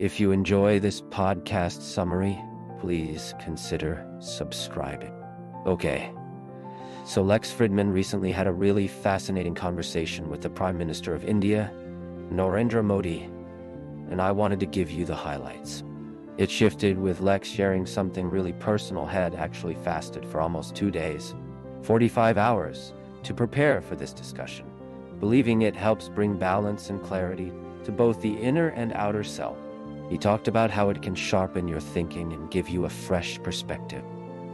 If you enjoy this podcast summary, please consider subscribing. Okay, so Lex Fridman recently had a really fascinating conversation with the Prime Minister of India, Narendra Modi, and I wanted to give you the highlights. It shifted with Lex sharing something really personal. Had actually fasted for almost 2 days, 45 hours, to prepare for this discussion, believing it helps bring balance and clarity to both the inner and outer self. He talked about how it can sharpen your thinking and give you a fresh perspective.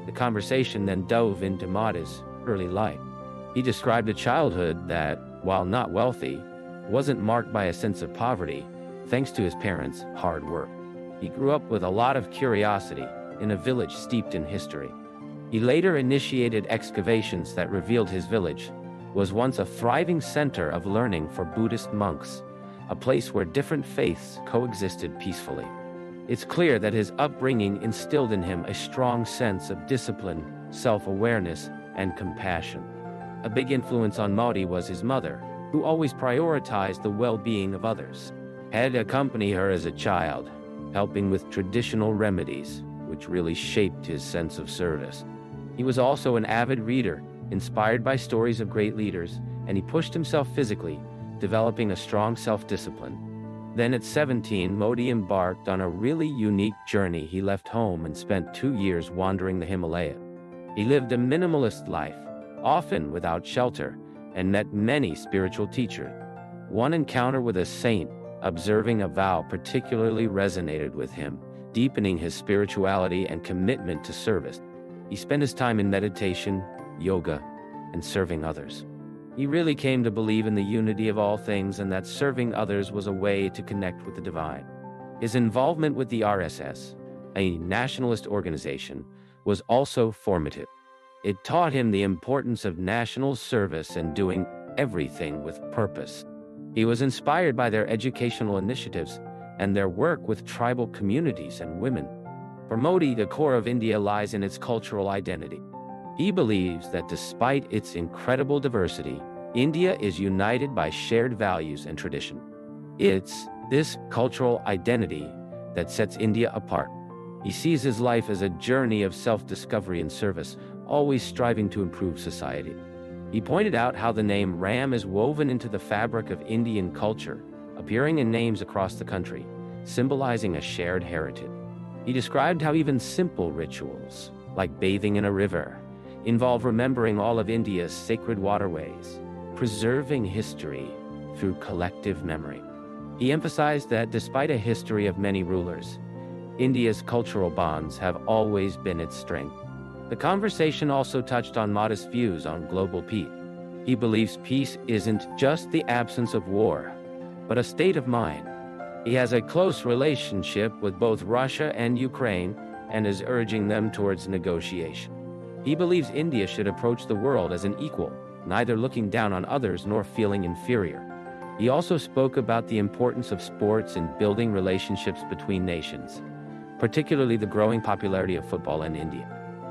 The conversation then dove into Modi's early life. He described a childhood that, while not wealthy, wasn't marked by a sense of poverty, thanks to his parents' hard work. He grew up with a lot of curiosity in a village steeped in history. He later initiated excavations that revealed his village was once a thriving center of learning for Buddhist monks, a place where different faiths coexisted peacefully. It's clear that his upbringing instilled in him a strong sense of discipline, self-awareness, and compassion. A big influence on Modi was his mother, who always prioritized the well-being of others. Had accompanied her as a child, helping with traditional remedies, which really shaped his sense of service. He was also an avid reader, inspired by stories of great leaders, and he pushed himself physically, developing a strong self-discipline. Then at 17, Modi embarked on a really unique journey. He left home and spent 2 years wandering the Himalayas. He lived a minimalist life, often without shelter, and met many spiritual teachers. One encounter with a saint, observing a vow, particularly resonated with him, deepening his spirituality and commitment to service. He spent his time in meditation, yoga, and serving others. He really came to believe in the unity of all things and that serving others was a way to connect with the divine. His involvement with the RSS, a nationalist organization, was also formative. It taught him the importance of national service and doing everything with purpose. He was inspired by their educational initiatives and their work with tribal communities and women. For Modi, the core of India lies in its cultural identity. He believes that despite its incredible diversity, India is united by shared values and tradition. It's this cultural identity that sets India apart. He sees his life as a journey of self-discovery and service, always striving to improve society. He pointed out how the name Ram is woven into the fabric of Indian culture, appearing in names across the country, symbolizing a shared heritage. He described how even simple rituals, like bathing in a river, involve remembering all of India's sacred waterways, preserving history through collective memory. He emphasized that despite a history of many rulers, India's cultural bonds have always been its strength. The conversation also touched on Modi's views on global peace. He believes peace isn't just the absence of war, but a state of mind. He has a close relationship with both Russia and Ukraine and is urging them towards negotiation. He believes India should approach the world as an equal, neither looking down on others nor feeling inferior. He also spoke about the importance of sports in building relationships between nations, particularly the growing popularity of football in India.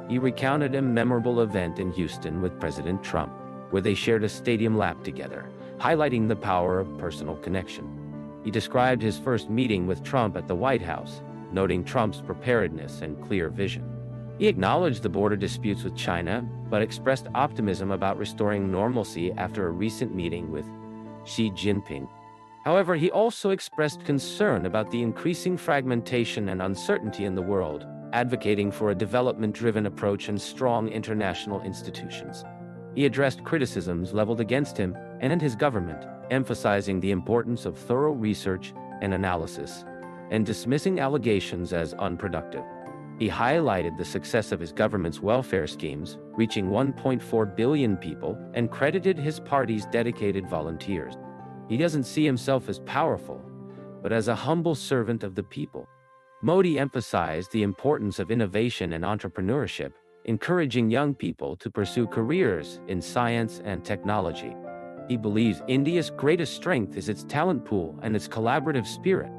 He recounted a memorable event in Houston with President Trump, where they shared a stadium lap together, highlighting the power of personal connection. He described his first meeting with Trump at the White House, noting Trump's preparedness and clear vision. He acknowledged the border disputes with China, but expressed optimism about restoring normalcy after a recent meeting with Xi Jinping. However, he also expressed concern about the increasing fragmentation and uncertainty in the world, advocating for a development-driven approach and strong international institutions. He addressed criticisms leveled against him and his government, emphasizing the importance of thorough research and analysis, and dismissing allegations as unproductive. He highlighted the success of his government's welfare schemes, reaching 1.4 billion people, and credited his party's dedicated volunteers. He doesn't see himself as powerful, but as a humble servant of the people. Modi emphasized the importance of innovation and entrepreneurship, encouraging young people to pursue careers in science and technology. He believes India's greatest strength is its talent pool and its collaborative spirit.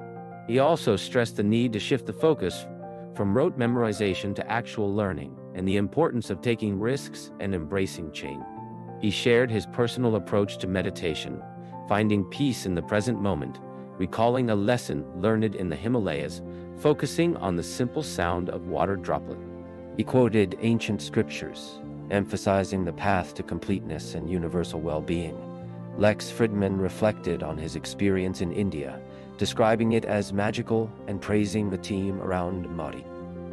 He also stressed the need to shift the focus from rote memorization to actual learning, and the importance of taking risks and embracing change. He shared his personal approach to meditation, finding peace in the present moment, recalling a lesson learned in the Himalayas, focusing on the simple sound of water droplet. He quoted ancient scriptures, emphasizing the path to completeness and universal well-being. Lex Fridman reflected on his experience in India, describing it as magical and praising the team around Modi.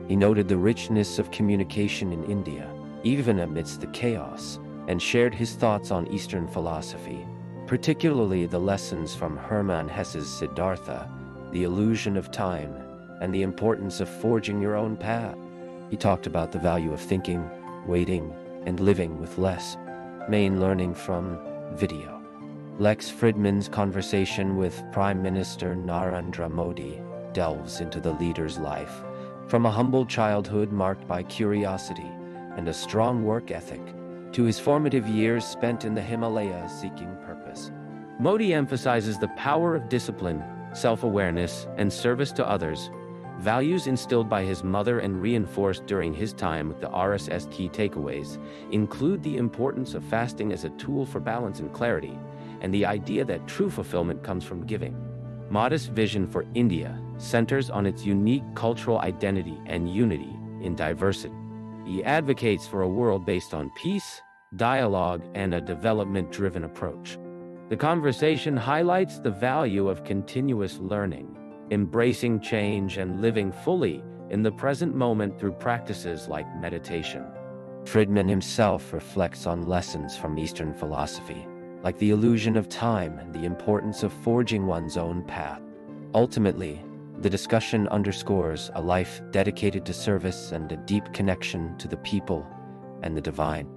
He noted the richness of communication in India, even amidst the chaos, and shared his thoughts on Eastern philosophy, particularly the lessons from Hermann Hesse's Siddhartha, the illusion of time, and the importance of forging your own path. He talked about the value of thinking, waiting, and living with less. Main learning from video. Lex Fridman's conversation with Prime Minister Narendra Modi delves into the leader's life, from a humble childhood marked by curiosity and a strong work ethic, to his formative years spent in the Himalayas seeking purpose. Modi emphasizes the power of discipline, self-awareness, and service to others, values instilled by his mother and reinforced during his time with the RSS. Key takeaways include the importance of fasting as a tool for balance and clarity, and the idea that true fulfillment comes from giving. Modi's vision for India centers on its unique cultural identity and unity in diversity. He advocates for a world based on peace, dialogue, and a development-driven approach. The conversation highlights the value of continuous learning, embracing change, and living fully in the present moment through practices like meditation. Fridman himself reflects on lessons from Eastern philosophy, like the illusion of time and the importance of forging one's own path. Ultimately, the discussion underscores a life dedicated to service and a deep connection to the people and the divine.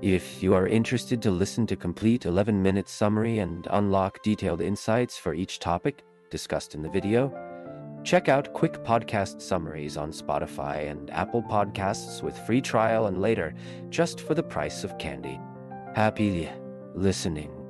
If you are interested to listen to complete 11-minute summary and unlock detailed insights for each topic discussed in the video, check out quick podcast summaries on Spotify and Apple Podcasts with free trial and later, just for the price of candy. Happy listening.